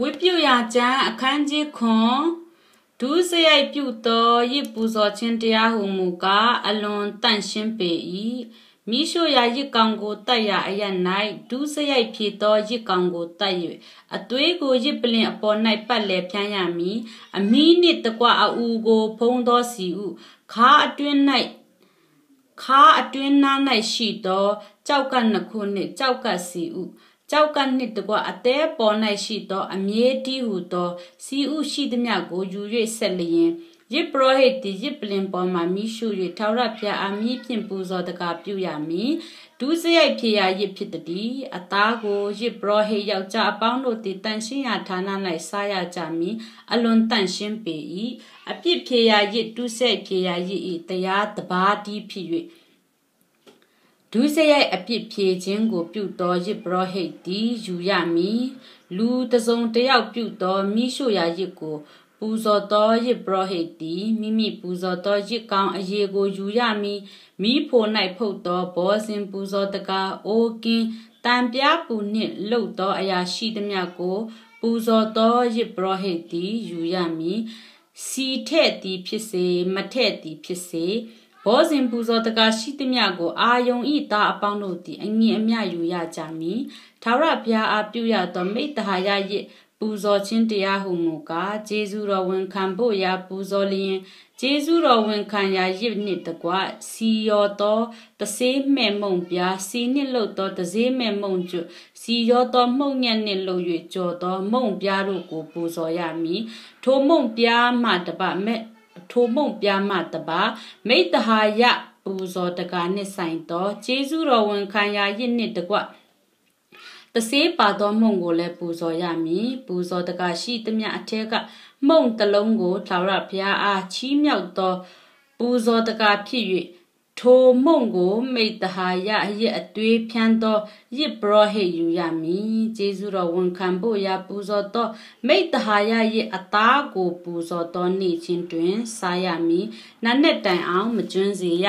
ဝိပြုရာကျမ်းအခန်းကြီးခွန်ဒုစရိုက်ပြုသောရစ်ပူဇော်ခြင်းတရားဟုမူကားအလွန်တန့်ရှင်းပေ၏မိရှုရာရစ်ကောင်ကိုတတ်ရာအရ၌ဒုစရိုက်ဖြစ်သောရစ်ကောင်ကိုတတ်၍အသွေးကိုရစ်ပလင်အပေါ်၌ပတ်လေဖြန်းရမည်အမီးနှင့်တကွအူကိုဖုံးသောစီဥခါအတွင်းနာ၌ရှိသောကြောက်ကနှစ်ခုနှင့်ကြောက်ကစီဥကြောက်ကနှစ်တကွအသေးပေါ်၌ရှိသောအမြဲတည်းဟုသောစီဥရှိသည်မြကိုယူ၍ဆက်လျင်ရစ်ပရောဟိတ်သည်ရစ်ပလင်ပေါ်မှမိရှု၍ထာဝရဘုရားအမည်ဖြင့်ပူဇော်တကားပြုရမည်ဒုစရိုက်ဖြစ်ရာရစ်ဖြစ်သည်အသားကိုရစ်ပရောဟိတ်ယောက်ျားအပေါင်းတို့သည်တန်ရှင်းရာဌာန၌စားရကြမည်အလွန်တန်ရှင်းပေ၏အပြစ်ဖြစ်ရာရစ်ဒုစရိုက်ဖြစ်ရာရစ်၏တရားတပါးတည်းဖြစ်၍ဒုစရိုက်အပြစ်ဖြေခြင်းကိုပြုသောရစ်ပရောဟိတ်သည်ယူရမည်လူတစုံတယောက်ပြုသောမိရှုရာရစ်ကိုပူဇော်သောရစ်ပရောဟိတ်သည်မိမိပူဇော်သောရစ်ကောင်းအရေကိုယူရမည်မိဖို့၌ဖုတ်သောဘောဇင်ပူဇော်တကားအိုကင်းတံပြားပူနှင့်လှုပ်သောအရာရှိသည်မြကိုပူဇော်သောရစ်ပရောဟိတ်သည်ယူရမည်စီထဲ့သည်ဖြစ်စေမထဲ့သည်ဖြစ်စေဘောဇင်ပူဇော်တကားရှိသည်မြကိုအာယုံဤသားအပေါင်းတို့သည်အငြင်းအမြယူရကြမည်ထာဝရဘုရားအားပြုရသောမိတ္တဟာယရစ်ပူဇော်ခြင်းတရားဟုမူကားဂျေဇုတော်ဝန်ခံဖို့ရာပူဇော်လျင်ဂျေဇုတော်ဝန်ခံရာရစ်နှင့်တကွစီရောသောတဆေးမဲ့မုံပြားစီနှင့်လှုပ်သောတဆေးမဲ့မုံကျွစီရောသောမှုန့်ညက်နှင့်လှုပ်၍ကြော်သောမုံပြားတို့ကိုပူဇော်ရမည်ထိုမုံပြားမှတပမိတ္တဟာယပူဇော်တကားနှင့်ဆိုင်သောဂျေဇုတော်ဝန်ခံရာရစ်နှင့်တကွတဆေးပါသောမုံကိုလည်းပူဇော်ရမည်ပူဇော်တကားရှိသည်မြအထက်ကမုံတလုံးကိုထာဝရဘုရားအားချီးမြှောက်သောပူဇော်တကားဖြစ်၍ထိုမုံကိုမိတ္တဟာယရစ်အသွေးဖြန်းသောရစ်ပရောဟိတ်ယူရမည်ဂျေဇုတော်ဝန်ခံဖို့ရာပူဇော်သောမိတ္တဟာယရစ်အသားကိုပူဇော်သောနေ့ချင်းတွင်စားရမည်နတ်နဲ့တိုင်အောင်မကျွန်းစေရ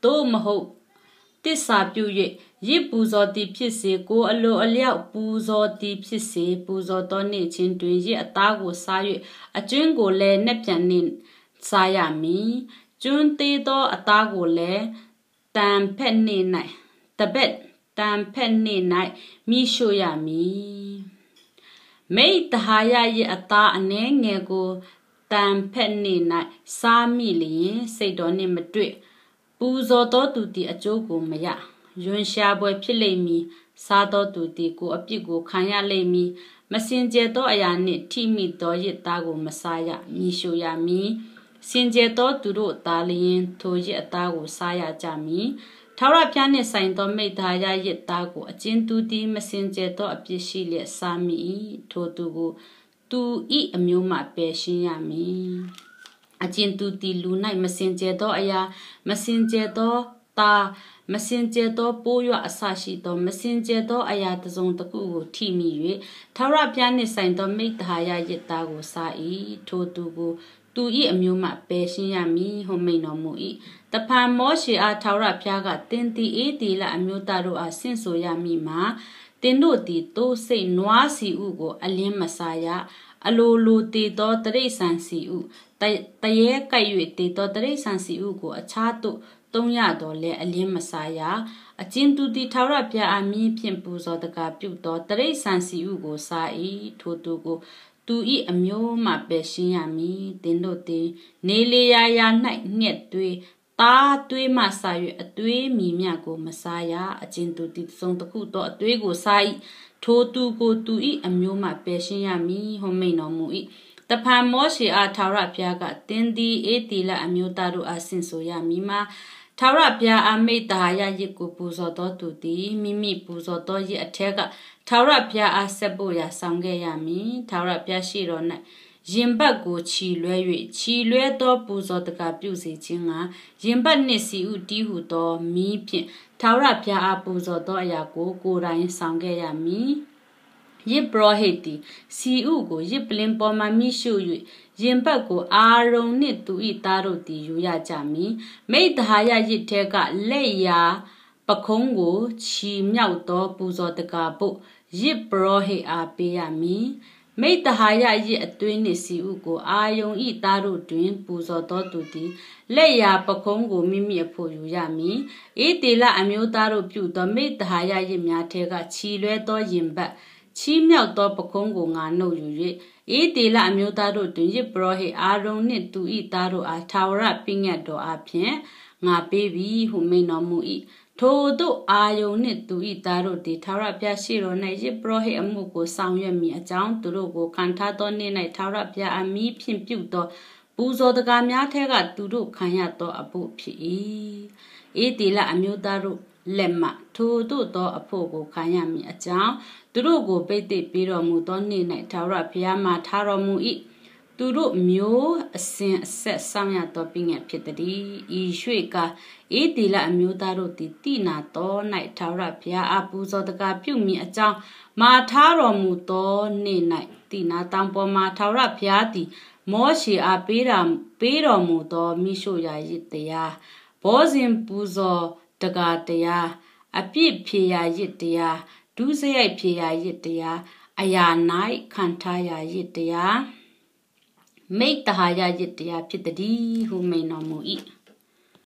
သို့မဟုတ်တစ္ဆာပြု၍ရစ်ပူဇော်သည်ဖြစ်စေကိုအလိုအလျောက်ပူဇော်သည်ဖြစ်စေပူဇော်သောနေ့ချင်းတွင်ရစ်အသားကိုစား၍အကျွန်းကိုလည်းနှက်ပြန်နှင့်စားရမည်ကျွန်းသေးသောအသားကိုလည်းတံဖက်နေ့၌မိရှုရမည်မိတ္တဟာယရစ်အသားအနှဲငယ်ကိုတံဖက်နေ့၌စားမိလျင်စိတ်တော်နှင့်မတွေ့ပူဇော်သောသူသည်အကျိုးကိုမရယွန်ရှာပွဲဖြစ်လိမ့်မည်စားသောသူသည်ကိုအပြစ်ကိုခံရလိမ့်မည်မစင်ကြယ်သောအရာနှင့်ထိမိသောရစ်သားကိုမစားရမိရှုရမည်စင်ကြယ်သောသူတို့သားလျင်ထိုရစ်အသားကိုစားရကြမည်ထာဝရဘုရားနှင့်ဆိုင်သောမိတ္တဟာယရစ်သားကိုအကျဉ်သူသည်မစင်ကြယ်သောအပြစ်ရှိလျက်စားမိထိုသူကိုသူဤအမျိုးမှပယ်ရှင်းရမည်အကျဉ်သူသည်လူ၌မစင်ကြယ်သောအရာမစင်ကြယ်သောသားမစင်ကြယ်သောပိုးရွအဆရှိသောမစင်ကြယ်သောအရာတစ်စုံတစ်ခုကိုထိမိ၍ထာဝရဘုရားနှင့်ဆိုင်သောမိတ္တဟာယရစ်သားကိုစား၏ထိုသူကိုသူ၏အမျိုးမှပယ်ရှင်းရမည်ဟုမိန့်တော်မူ၏တဖန်မောရှေအားထာဝရဘုရားကသင်သည်ဧဒီလအမျိုးသားတို့အားဆင့်ဆိုရမည်မှာသင်တို့သည်သိုးစိတ်နွားစီဥကိုအလင်းမစားရအလိုလိုတည်သောတိရစ္ဆာန်စီဥတရေကိုက်၍တည်သောတိရစ္ဆာန်စီဥကိုအခြားသို့သုံးရတော်လဲအလင်းမစားရအကျဉ်သူသည်ထာဝရဘုရားအမည်ဖြင့်ပူဇော်တကားပြုသောတိရစ္ဆာန်စီဥကိုစား၏ထိုသူကိုသူ၏အမျိုးမှပယ်ရှင်းရမည်သင်တို့သည်နေလေရာ၌ငှက်သွေးသားသွေးမှစား၍အသွေးမီမြကိုမစားရအကျဉ်သူသည်သုံးတစ်ခုသောအသွေးကိုစား၏ထိုသူကိုသူ၏အမျိုးမှပယ်ရှင်းရမည်ဟုမိန့်တော်မူ၏တဖန်မောရှေအားထာဝရဘုရားကသင်သည်ဧတိလအမျိုးသားတို့အားဆင့်ဆိုရမည်မှာထာဝရဘုရားအမိတ္တဟာယရစ်ကိုပူဇော်သောသူသည်မိမိပူဇော်သောရစ်အထက်ကထာဝရဘုရားအားဆက်ဖို့ရာဆောင်ခဲ့ရမည်ထာဝရဘုရားရှိတော်၌ရင်ဘတ်ကိုခြီလွဲ၍ခြီလွဲသောပူဇော်တကားပြုစေခြင်းကရင်ဘတ်နှင့်စီဥတီးဟုသောမီးဖြင့်ထာဝရဘုရားအားပူဇော်သောအရာကိုကိုယ်တိုင်ဆောင်ခဲ့ရမည်ရစ်ပရောဟိတ်သည်စီဥကိုရစ်ပလင်ပေါ်မှမိရှု၍ရင်ဘတ်ကိုအာရုံနှင့်သူ၏သားတို့သည်ယူရကြမည်မိတ္တဟာယရစ်ထဲကလက်ရာပခုံးကိုချီမြောက်သောပူဇော်တကားဖို့ ရစ်ပရောဟိတ်အားပေးရမည်မိတ္တဟာယရစ်အတွင်းနှင့်စီဥကိုအာယုံဤသားတို့တွင်ပူဇော်တော်သူသည်လက်ရာပခုံးကိုမိမိအဖို့ယူရမည်ဧတေလအမျိုးသားတို့ပြုသောမိတ္တဟာယရစ်များထဲကခြီလွဲသောရင်ဘတ်ချီးမြောက်သောပခုံးကိုငါနှုတ်ယူ၍ဧတေလအမျိုးသားတို့တွင်ရစ်ပရောဟိတ်အာရုံနှင့်သူဤသားတို့အားထာဝရပညတ်တော်အဖျင်ငါပေးပြီဟုမိန်တော်မူ၏ထိုတို့အာယုန်နှင့်သူဤသားတို့သည်ထာဝရဘုရားရှိတော်၌ယစ်ပရောဟိတ်အမှုကိုဆောင်ရွက်မည်အကြောင်းသူတို့ကိုခံထားသောနေ့၌ထာဝရဘုရားအမိဖြင့်ပြုသောပူဇော်တကားများထဲကသူတို့ခံရသောအဖို့ဖြစ်၏ဧတေလအမျိုးသားတို့လက်မှထိုတို့သောအဖို့ကိုခံရမည်အကြောင်းသူတို့ကိုပိတ်သိပေးတော်မူသောနေ့၌ထာဝရဘုရားမှထားတော်မူ၏သူတို့မျိုးအစဉ်အဆက်ဆောင်ရသောပညတ်ဖြစ်သည်ဤရွှေကဧတေလအမျိုးသားတို့သည်တိနာတော်၌ထာဝရဘုရားအပူဇော်တကားပြုမည်အကြောင်းမာထားတော်မူသောနေ့၌တိနာတောင်ပေါ်မှာထာဝရဘုရားသည်မောရှေအားပေးတော်မူသောမိရှုရာရစ်တရားဘောဇင်ပူဇော်တကားတရားအပြစ်ဖြေရာရစ်တရားဒုစရိုက်ဖြေရာရစ်တရားအရာ၌ခံထားရာရစ်တရားမိတ္တဟာယရစ်တရားဖြစ်သည်ဟုမိန်တော်မူ၏